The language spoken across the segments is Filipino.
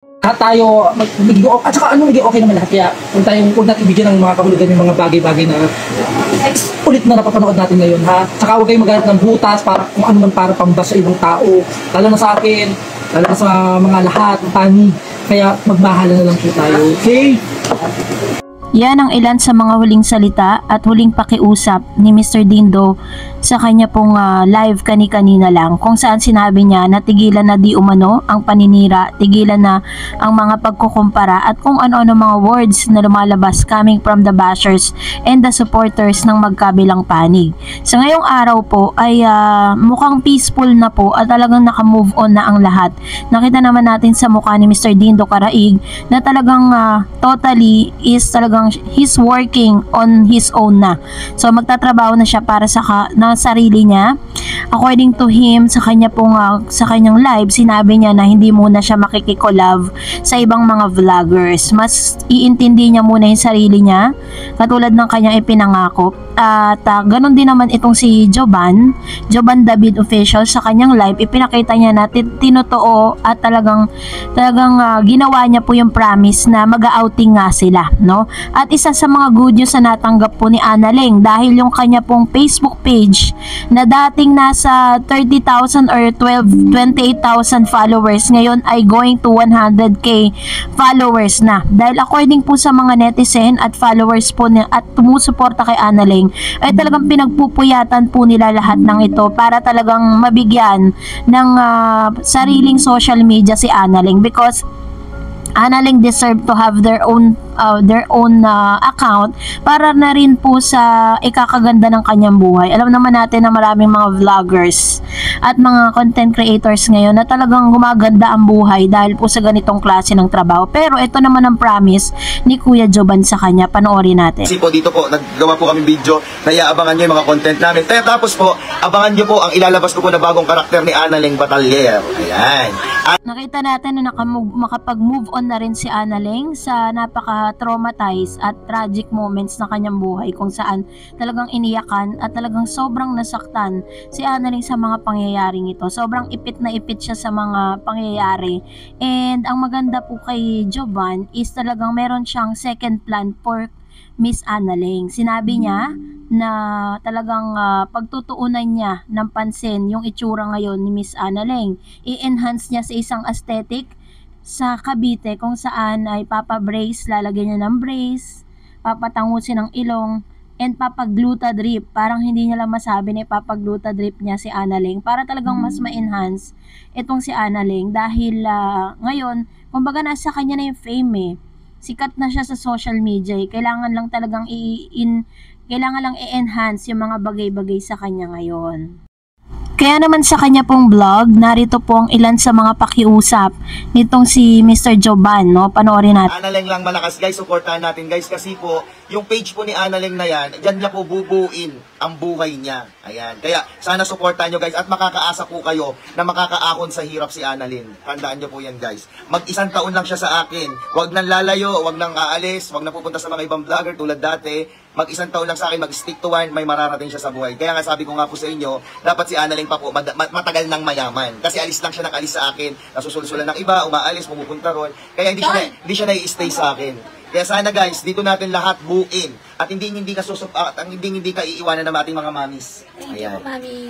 Lahat tayo magiging at saka magiging okay naman lahat. Kaya huwag natin bigyan ng mga kahulugan yung mga bagay-bagay na ulit na napapanood natin ngayon, ha. Tsaka huwag kayong maghanap ng butas para kung ano man para pambas sa ibang tao, lalo na sa akin, lalo na sa mga lahat ng panig. Kaya magmahala na lang po tayo, okay? Yan ang ilan sa mga huling salita at huling pakiusap ni Mr. Dindo sa kanya pong live kani-kanina lang, kung saan sinabi niya na tigilan na di umano ang paninira, tigilan na ang mga pagkukumpara at kung ano-ano mga words na lumalabas coming from the bashers and the supporters ng magkabilang panig. Sa ngayong araw po ay mukhang peaceful na po at talagang naka-move on na ang lahat. Nakita naman natin sa mukha ni Mr. Dindo Caraig na talagang totally is talagang he's working on his own na. So magtatrabaho na siya para sa sarili niya. According to him, sa kanyang live, sinabi niya na hindi muna siya makikikolab sa ibang mga vloggers. Mas iintindi niya muna yung sarili niya, katulad ng kanyang ipinangako. At ganun din naman itong si Joban David Official sa kanyang live, ipinakita niya na tinotoo at talagang ginawa niya po yung promise na mag-outing nga sila, no? At isa sa mga good news na natanggap po ni Analing, dahil yung kanya pong Facebook page na dating nasa 30,000 or 28,000 followers, ngayon ay going to 100k followers na. Dahil according po sa mga netizen at followers po at tumusuporta kay Analing, ay talagang pinagpupuyatan po nila lahat ng ito para talagang mabigyan ng sariling social media si Analing, because Analing deserve to have their own account para na rin po sa ikakaganda ng kanyang buhay. Alam naman natin na maraming mga vloggers at mga content creators ngayon na talagang gumaganda ang buhay dahil po sa ganitong klase ng trabaho. Pero ito naman ang promise ni Kuya Joban sa kanya. Panoorin natin. Kasi po dito po, naggawa po kami video na iaabangan nyo yung mga content namin. Tapos po, abangan nyo po ang ilalabas ko po na bagong karakter ni Analing Batalier. Ayan. Nakita natin na makapag-move on na rin si Analing sa napaka-traumatized at tragic moments na kanyang buhay, kung saan talagang iniyakan at talagang sobrang nasaktan si Analing sa mga pangyayaring ito. Sobrang ipit na ipit siya sa mga pangyayari. And ang maganda po kay Joban is talagang meron siyang second plan for Miss Analing. Sinabi niya na talagang pagtutuunan niya ng pansin yung itsura ngayon ni Miss Analing. I-enhance niya sa isang aesthetic sa Cavite, kung saan ay papabrace, lalagyan niya ng brace, papatangusin ng ilong, and papagluta drip. Parang hindi niya lang masabi na papagluta drip niya si Analing para talagang mas ma-enhance itong si Analing, dahil ngayon, kumbaga nasa kanya na yung fame eh. Sikat na siya sa social media eh. Kailangan lang talagang i-enhance yung mga bagay-bagay sa kanya ngayon. Kaya naman sa kanya pong vlog, narito po ang ilan sa mga pakiusap nitong si Mr. Joban, no? Panoorin natin. Analing lang malakas guys, supportahan natin guys, kasi po yung page po ni Analing na yan, dyan niya po bubuin ang buhay niya. Ayan. Kaya sana supportahan nyo guys, at makakaasa po kayo na makakaahon sa hirap si Analing. Tandaan nyo po yan guys. Mag-isang taon lang siya sa akin. Huwag nang lalayo, huwag nang aalis, huwag nang pupunta sa mga ibang vlogger tulad dati. Mag-isang taon lang sa akin, mag-stick to one, may mararating siya sa buhay. Kaya nga sabi ko nga po sa inyo, dapat si Analing pa po matagal nang mayaman. Kasi alis lang siya nakalis sa akin, nasusulsulan ng iba, umaalis, pumupunta ron. Kaya hindi siya na-i-stay sa akin. Kaya sana guys, dito natin lahat buuin at hindi ka iiwanan ng ating mga mamis. Ayan.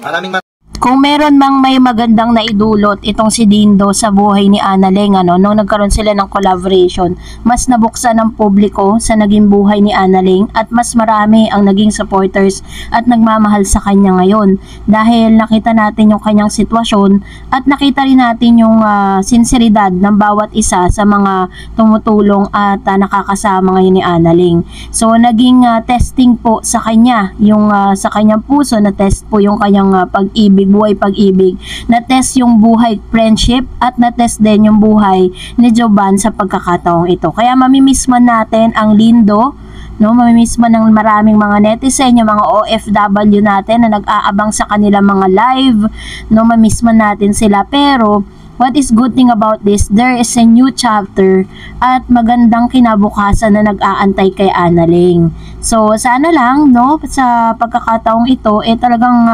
Maraming Kung meron mang may magandang naidulot itong si Dindo sa buhay ni Analing, nung nagkaroon sila ng collaboration, mas nabuksan ng publiko sa naging buhay ni Analing at mas marami ang naging supporters at nagmamahal sa kanya ngayon. Dahil nakita natin yung kanyang sitwasyon at nakita rin natin yung sinseridad ng bawat isa sa mga tumutulong at nakakasama ngayon ni Analing. So naging testing po sa kanya, yung sa kanyang puso, na test po yung kanyang pag-ibig, buhay pag-ibig, na-test yung buhay friendship at na-test din yung buhay ni Joban sa pagkakataong ito. Kaya mamimiss man natin ang Lindo, no? Mamimiss man ng maraming mga netizen, yung mga OFW natin na nag-aabang sa kanilang mga live, no? Mamimiss man natin sila, pero what is good thing about this, there is a new chapter at magandang kinabukasan na nag-aantay kay Analing. So sana lang, no, sa pagkakataong ito talagang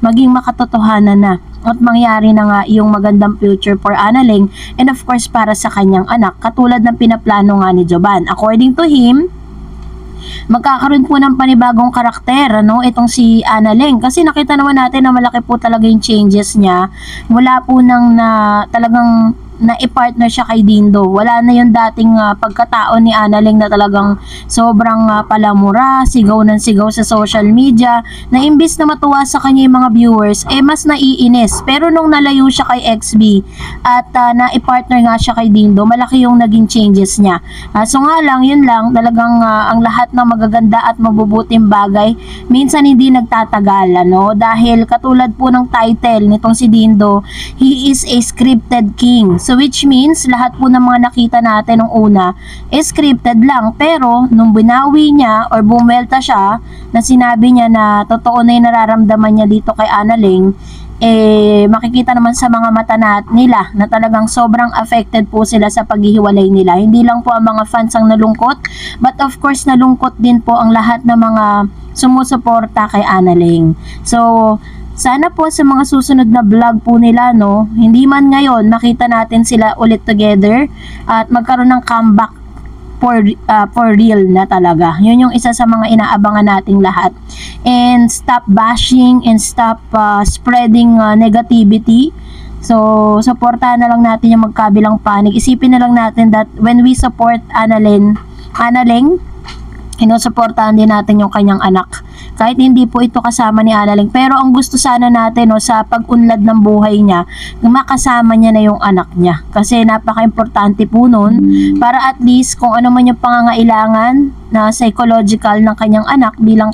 maging makatotohanan na at mangyari na nga yung magandang future for Analing and of course para sa kanyang anak, katulad ng pinaplano nga ni Jovan. According to him, magkakaroon po ng panibagong karakter, ano, itong si Analing, kasi nakita naman natin na malaki po talaga yung changes niya mula po nang na talagang na i-partner siya kay Dindo. Wala na yung dating pagkatao ni Analing na talagang sobrang palamura, sigaw ng sigaw sa social media, na imbis na matuwa sa kanya yung mga viewers, mas naiinis. Pero nung nalayo siya kay XB at na i-partner nga siya kay Dindo, malaki yung naging changes niya. So nga lang, yun lang, talagang ang lahat ng magaganda at mabubuting bagay, minsan hindi nagtatagal, ano? Dahil katulad po ng title nitong si Dindo, he is a scripted king. So which means lahat po ng mga nakita natin nung una scripted lang, pero nung binawi niya or bumelta siya na sinabi niya na totoo na yung nararamdaman niya dito kay Analing, makikita naman sa mga mata nila na talagang sobrang affected po sila sa paghihiwalay nila. Hindi lang po ang mga fans ang nalungkot, but of course nalungkot din po ang lahat ng mga sumusuporta kay Analing. So sana po sa mga susunod na vlog po nila, no, hindi man ngayon makita natin sila ulit together at magkaroon ng comeback for real na talaga. Yun yung isa sa mga inaabangan nating lahat. And stop bashing and stop spreading negativity. So, supportahan na lang natin yung magkabilang panig. Isipin na lang natin that when we support Analing, sinusuportahan din natin yung kanyang anak. Kahit hindi po ito kasama ni Analing. Pero ang gusto sana natin, no, sa pag-unlad ng buhay niya, makasama niya na yung anak niya. Kasi napaka-importante po nun para at least kung ano man yung pangangailangan na psychological ng kanyang anak bilang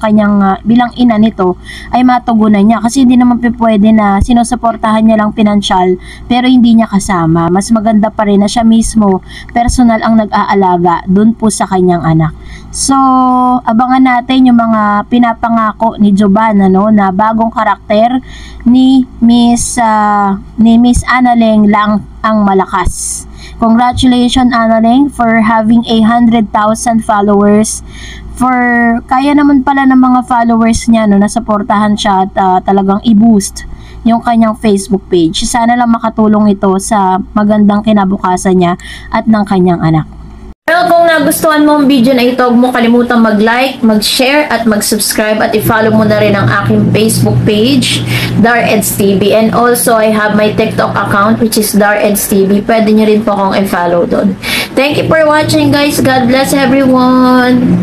ina nito ay matugunan niya. Kasi hindi naman pwede na sinusuportahan niya lang pinansyal pero hindi niya kasama. Mas maganda pa rin na siya mismo personal ang nag-aalaga dun po sa kanyang anak. So, abangan natin yung mga pinapangako ni Jovan, ano, na bagong karakter ni Miss Analing lang ang malakas. Congratulations Analing for having 100,000 followers. Kaya naman pala ng mga followers niya, no, na suportahan siya at talagang i-boost yung kanyang Facebook page. Sana lang makatulong ito sa magandang kinabukasan niya at ng kanyang anak. Well, kung nagustuhan mo ang video na ito, huwag mo kalimutang mag-like, mag-share, at mag-subscribe, at i-follow mo na rin ang aking Facebook page, DarEdsTV. And also, I have my TikTok account, which is DarEdsTV. Pwede nyo rin po akong i-follow doon. Thank you for watching, guys. God bless everyone!